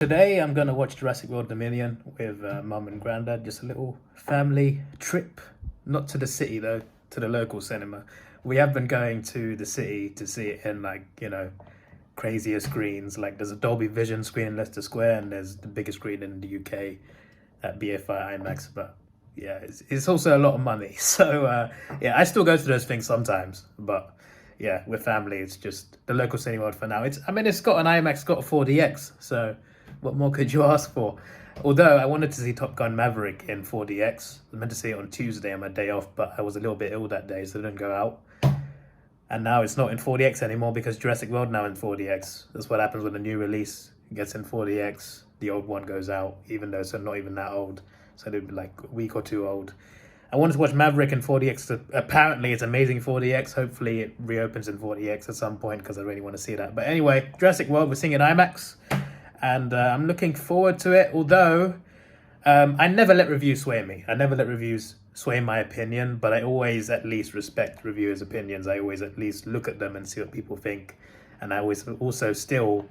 Today I'm gonna watch Jurassic World Dominion with mum and granddad. Just a little family trip, not to the city though, to the local cinema. We have been going to the city to see it in crazier screens. Like there's a Dolby Vision screen in Leicester Square, and there's the biggest screen in the UK at BFI IMAX. But yeah, it's also a lot of money. So yeah, I still go to those things sometimes, but yeah, with family, it's just the local cinema for now. It's got an IMAX, it's got a 4DX, so what more could you ask for? Although I wanted to see Top Gun Maverick in 4DX. I was meant to see it on Tuesday on my day off, but I was a little bit ill that day, so I didn't go out. And now it's not in 4DX anymore because Jurassic World now in 4DX. That's what happens when a new release gets in 4DX. The old one goes out, even though it's not even that old. So it'd be like a week or two old. I wanted to watch Maverick in 4DX. Apparently it's amazing 4DX. Hopefully it reopens in 4DX at some point because I really want to see that. But anyway, Jurassic World, we're seeing it IMAX. And I'm looking forward to it, although I never let reviews sway me. I never let reviews sway my opinion, but I always at least respect reviewers' opinions. I always at least look at them and see what people think. And I always also still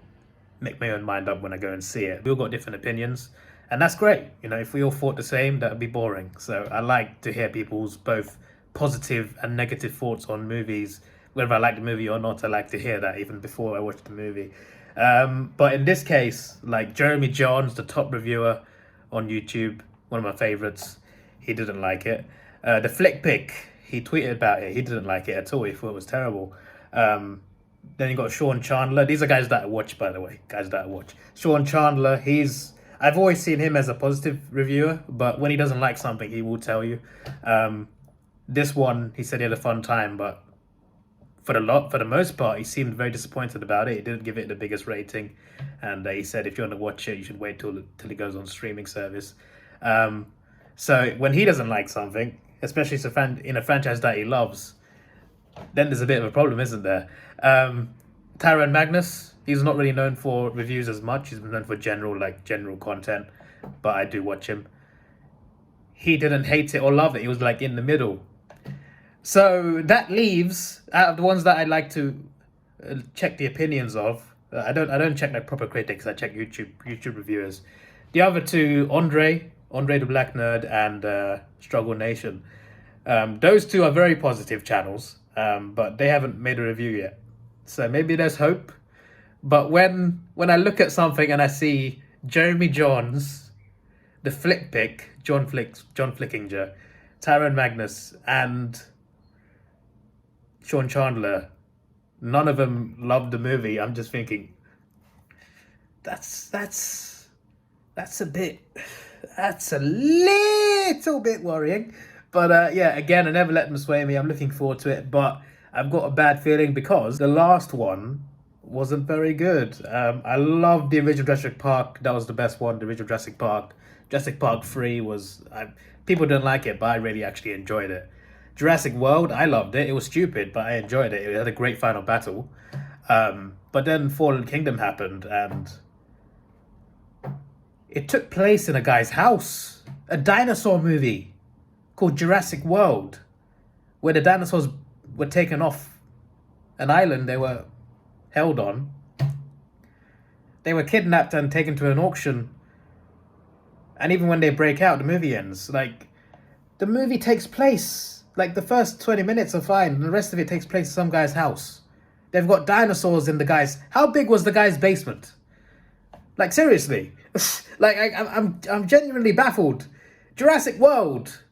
make my own mind up when I go and see it. We all got different opinions, and that's great. You know, if we all thought the same, that would be boring. So I like to hear people's both positive and negative thoughts on movies. Whether I like the movie or not, I like to hear that even before I watch the movie. But in this case, like Jeremy Johns, the top reviewer on YouTube, one of my favorites, he didn't like it. The Flick Pick, he tweeted about it. He didn't like it at all. He thought it was terrible. Then you got Sean Chandler. These are guys that I watch, by the way. Guys that I watch. Sean Chandler, I've always seen him as a positive reviewer, but when he doesn't like something, he will tell you. This one, he said he had a fun time, but for the most part, he seemed very disappointed about it. He didn't give it the biggest rating, and he said if you want to watch it, you should wait till it goes on streaming service. So when he doesn't like something, especially in a franchise that he loves, then there's a bit of a problem, isn't there? Taron Magnus, he's not really known for reviews as much. He's known for general content, but I do watch him. He didn't hate it or love it. He was like in the middle. So that leaves, out of the ones that I like to check the opinions of, I don't check like proper critics. I check YouTube reviewers. The other two, Andre the Black Nerd, and Struggle Nation. Those two are very positive channels, but they haven't made a review yet. So maybe there's hope. But when I look at something and I see Jeremy Johns, the Flick Pick, John Flickinger, Taron Magnus, and Sean Chandler, none of them loved the movie. I'm just thinking, that's a little bit worrying. But yeah, again, I never let them sway me. I'm looking forward to it, but I've got a bad feeling because the last one wasn't very good. I love the original Jurassic Park. That was the best one, the original Jurassic Park. Jurassic Park 3 was... people didn't like it, but I really actually enjoyed it. Jurassic World, I loved it. It was stupid, but I enjoyed it. It had a great final battle. But then Fallen Kingdom happened, and it took place in a guy's house. A dinosaur movie called Jurassic World, where the dinosaurs were taken off an island they were held on. They were kidnapped and taken to an auction. And even when they break out, the movie ends. Like, the movie takes place... Like, the first 20 minutes are fine, and the rest of it takes place in some guy's house. They've got dinosaurs in the guy's... How big was the guy's basement? Like, seriously. Like, I'm genuinely baffled. Jurassic World.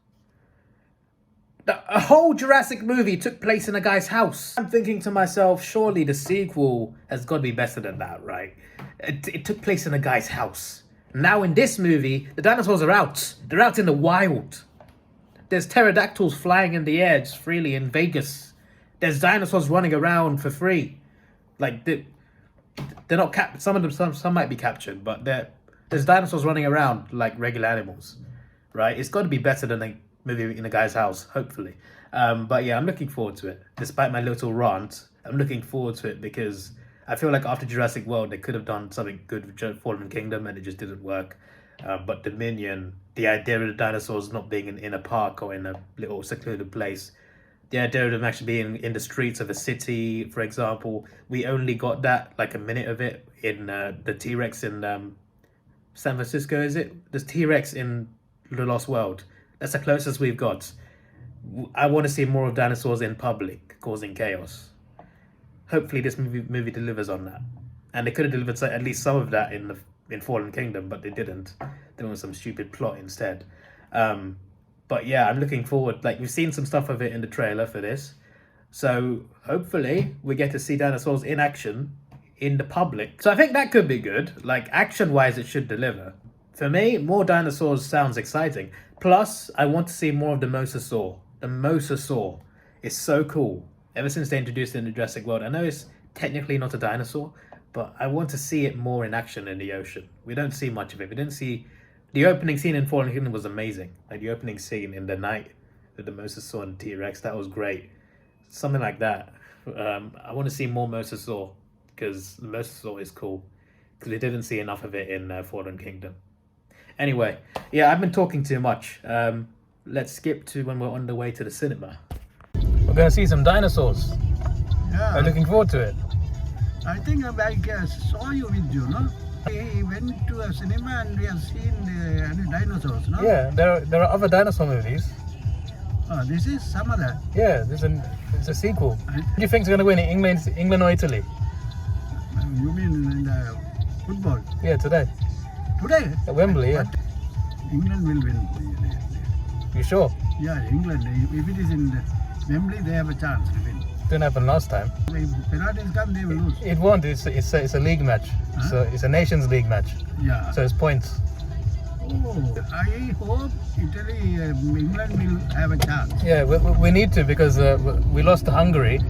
A whole Jurassic movie took place in a guy's house. I'm thinking to myself, surely the sequel has got to be better than that, right? It took place in a guy's house. Now in this movie, the dinosaurs are out. They're out in the wild. There's pterodactyls flying in the air just freely in Vegas. There's dinosaurs running around for free. Like, they're not captured. Some of them, some might be captured, but there's dinosaurs running around like regular animals, right? It's got to be better than a movie in a guy's house, hopefully. But yeah, I'm looking forward to it. Despite my little rant, I'm looking forward to it because I feel like after Jurassic World, they could have done something good with Fallen Kingdom, and it just didn't work. But Dominion, the idea of the dinosaurs not being in a park or in a little secluded place, the idea of them actually being in the streets of a city, for example, we only got that, like a minute of it, in the T-Rex in San Francisco, is it? There's T-Rex in The Lost World. That's the closest we've got. I want to see more of dinosaurs in public, causing chaos. Hopefully this movie delivers on that. And they could have delivered at least some of that in Fallen Kingdom, but they didn't. They went with some stupid plot instead. But yeah, I'm looking forward. Like, we've seen some stuff of it in the trailer for this. So hopefully we get to see dinosaurs in action in the public. So I think that could be good. Like, action-wise, it should deliver. For me, more dinosaurs sounds exciting. Plus, I want to see more of the mosasaur. The mosasaur is so cool. Ever since they introduced it in the Jurassic World, I know it's technically not a dinosaur, but I want to see it more in action in the ocean. We don't see much of it. We didn't see... The opening scene in Fallen Kingdom was amazing. Like, the opening scene in the night with the mosasaur and T-Rex, that was great. Something like that. I want to see more mosasaur, because the mosasaur is cool. Because we didn't see enough of it in Fallen Kingdom. Anyway, yeah, I've been talking too much. Let's skip to when we're on the way to the cinema. We're going to see some dinosaurs. Yeah. I'm looking forward to it. I think I saw you with you, no? We went to a cinema and we have seen the dinosaurs, no? Yeah, there are other dinosaur movies. Oh, this is some of that. Yeah, it's a sequel. Who do you think is going to win in England or Italy? You mean in the football? Yeah, today. Today? At Wembley, yeah. England will win. You sure? Yeah, England. If it is in Wembley, they have a chance to win. Didn't happen last time. If penalties come, they will lose. It won't. It's a league match. Huh? So it's a Nations League match. Yeah. So it's points. Oh, I hope England will have a chance. Yeah, we need to, because we lost to Hungary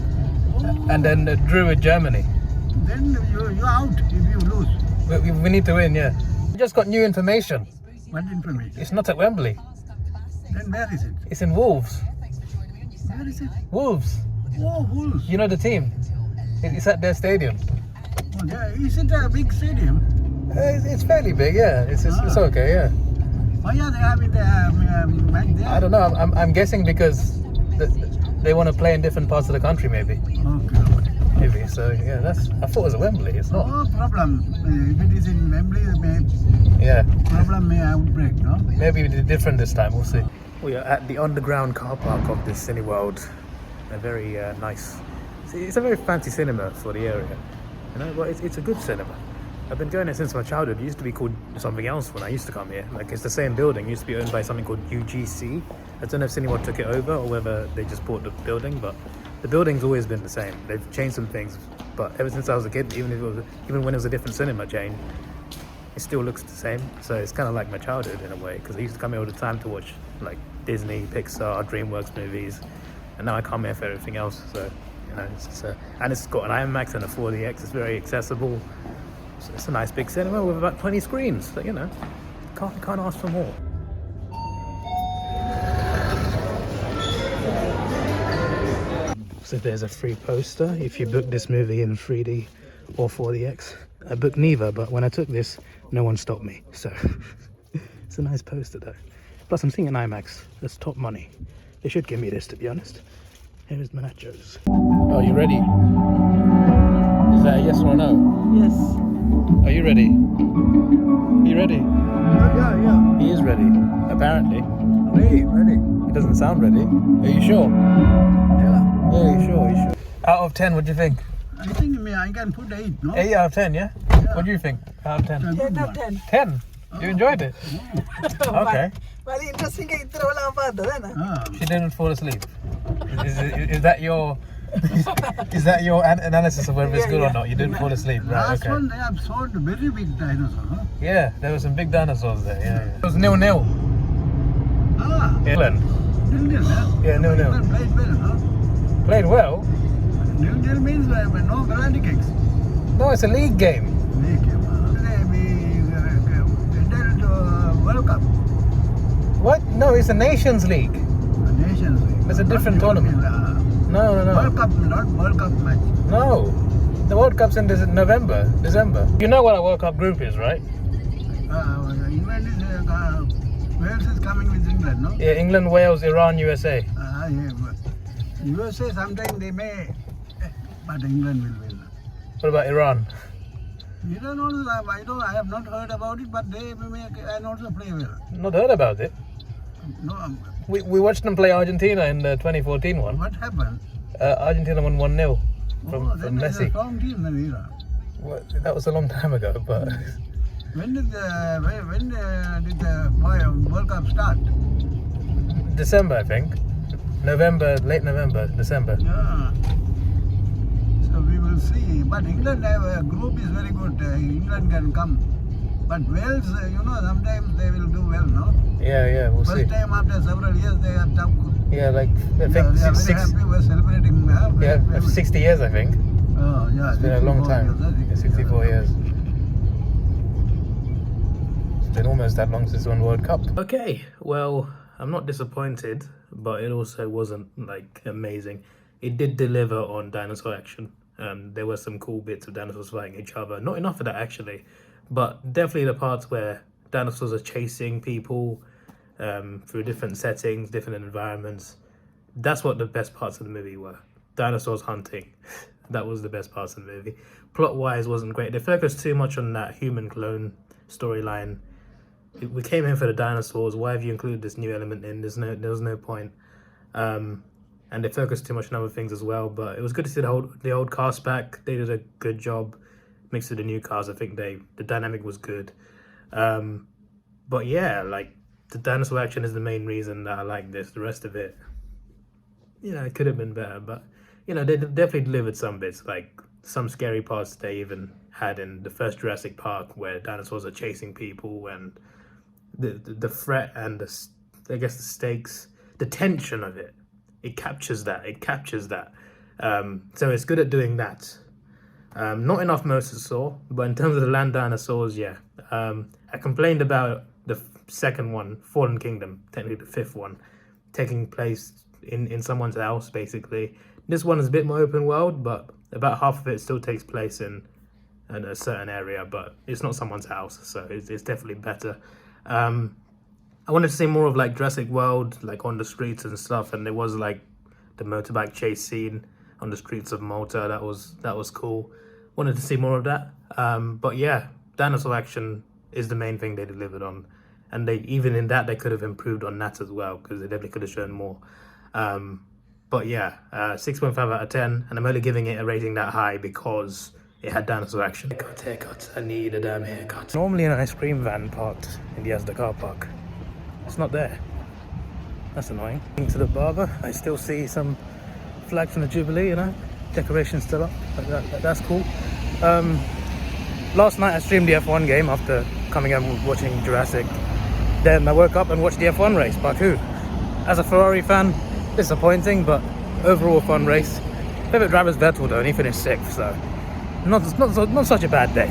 and then drew with Germany. Then you're out if you lose. We need to win, yeah. We just got new information. What information? It's not at Wembley. Then where is it? It's in Wolves. Where is it? Wolves. Oh, Wolves. You know the team. It's at their stadium. Oh, yeah. Is it a big stadium? It's fairly big, yeah. It's okay, yeah. Why are they having the match there? I don't know. I'm guessing because they want to play in different parts of the country, maybe. Okay. Maybe. So yeah, I thought it was at Wembley. It's not. No problem. If it is in Wembley, Yeah. problem may outbreak, no? Maybe it's different this time. We'll see. We are at the underground car park of this Cineworld. A very nice. It's a very fancy cinema for the area. You know, but it's a good cinema. I've been going there since my childhood. It used to be called something else when I used to come here. Like, it's the same building. It used to be owned by something called UGC. I don't know if Cineworld took it over or whether they just bought the building, but the building's always been the same. They've changed some things, but ever since I was a kid, even when it was a different cinema chain, it still looks the same. So it's kind of like my childhood in a way, because I used to come here all the time to watch like Disney, Pixar, DreamWorks movies, and now I come here for everything else. So you know, and it's got an IMAX and a 4DX. It's very accessible. So it's a nice big cinema with about 20 screens. So you know, can't ask for more. So there's a free poster if you book this movie in 3D or 4DX. I booked neither, but when I took this, no one stopped me. So it's a nice poster though. Plus I'm seeing an IMAX. That's top money. They should give me this, to be honest. Here's my nachos. Oh, you ready? Is that a yes or a no? Yes. Are you ready? Are you ready? Yeah. He is ready, apparently. Ready. He doesn't sound ready. Are you sure? Yeah. Yeah, you sure? Out of 10, what do you think? I think I can put 8, no? 8 out of 10, yeah? What do you think? Out of 10? 10 out of 10. 10? You enjoyed it? Okay. Very interesting. She didn't fall asleep. Is that your analysis of whether it's good or not? You didn't fall asleep, right? Last Okay. one, they have sold very big dinosaurs, huh? Yeah, there were some big dinosaurs there. Yeah. It was 0-0. Ah, England 0-0, huh? Yeah, 0-0. England played well, huh? played well. 0-0 means no penalty kicks. No, it's a league game. League game, we entered World Cup. What? No, it's a Nations League. Nations League. It's a different tournament. No. World Cup, not World Cup match. No. The World Cup's in December. You know what our World Cup group is, right? England is, Wales is coming with England, no? Yeah, England, Wales, Iran, USA. Yeah. USA sometimes they may, but England will win. What about Iran? Dinosaurs, I have not heard about it, but they make and also play well. Not heard about it. No, We watched them play Argentina in the 2014 one. what happened? Argentina won 1-0 from Then it's a Messi. strong team, then, Ira. Well, that was a long time ago, but When did the World Cup start? December, I think. November, late November, December. Yeah. So we will see. But England have a group is very good. England can come. But Wales, sometimes they will do well, no? Yeah, we'll see. First time after several years they are tough. Yeah, like I Yeah, think they are very six, happy. We're celebrating. yeah, 60 years, I think. Oh, yeah. It's been a long 64 time. years, 64 years. It's been almost that long since one World Cup. Okay, well, I'm not disappointed, but it also wasn't like amazing. It did deliver on dinosaur action. There were some cool bits of dinosaurs fighting each other. Not enough of that actually, but definitely the parts where dinosaurs are chasing people through different settings, different environments. That's what the best parts of the movie were. Dinosaurs hunting. That was the best parts of the movie. Plot-wise wasn't great. They focused too much on that human clone storyline. We came in for the dinosaurs. Why have you included this new element in? There was no point. And they focused too much on other things as well. But it was good to see the old cast back. They did a good job mixed with the new cast. I think the dynamic was good. But yeah, like the dinosaur action is the main reason that I like this. The rest of it, it could have been better. But they definitely delivered some bits, like some scary parts they even had in the first Jurassic Park, where dinosaurs are chasing people, and the threat and the stakes, the tension of it. It captures that. So it's good at doing that. Not enough mosasaur, but in terms of the land dinosaurs, yeah. I complained about the second one, Fallen Kingdom, technically the fifth one, taking place in someone's house, basically. This one is a bit more open world, but about half of it still takes place in a certain area, but it's not someone's house, so it's definitely better. I wanted to see more of like Jurassic World, like on the streets and stuff, and there was like the motorbike chase scene on the streets of Malta. That was cool. Wanted to see more of that. But yeah, dinosaur action is the main thing they delivered on, and they even in that they could have improved on that as well, because they definitely could have shown more. But yeah, 6.5 out of 10, and I'm only giving it a rating that high because it had dinosaur action. Haircut. I need a damn haircut. Normally an ice cream van parked in the Asda car park. It's not there. That's annoying. To the barber, I still see some flag from the Jubilee, decorations still up. That's cool. Last night I streamed the F1 game after coming home and watching Jurassic. Then I woke up and watched the F1 race, Baku. As a Ferrari fan, disappointing, but overall fun race. Favorite driver is Vettel though, and he finished 6th, so not such a bad day.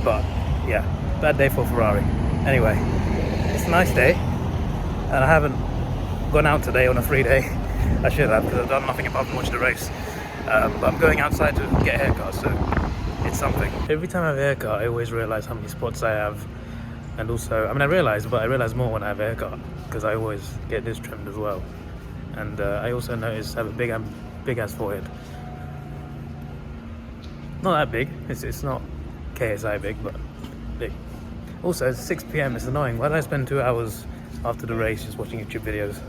But yeah, bad day for Ferrari. Anyway, it's a nice day, and I haven't gone out today on a free day. I should have, because I've done nothing apart from watch the race. But I'm going outside to get a haircut, so it's something. Every time I have a haircut, I always realise how many spots I have. And also, I realise more when I have a haircut, because I always get this trimmed as well. And I also notice I have a big ass forehead. Not that big, it's not KSI big, but big. Also, it's 6 PM, it's annoying. Why did I spend 2 hours after the race just watching YouTube videos?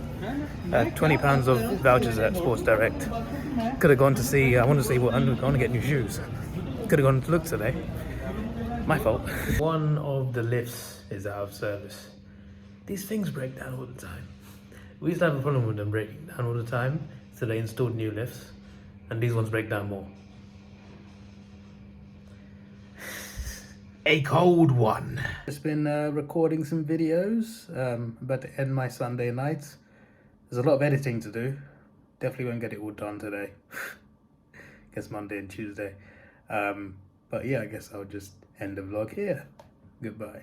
£20 of vouchers at Sports Direct. Could have gone to see, I want to get new shoes. Could have gone to look today. My fault. One of the lifts is out of service. These things break down all the time. We used to have a problem with them breaking down all the time, so they installed new lifts, and these ones break down more. A cold one. Just been recording some videos, about to end my Sunday night. There's a lot of editing to do. Definitely won't get it all done today. Guess Monday and Tuesday. But yeah, I guess I'll just end the vlog here. Goodbye.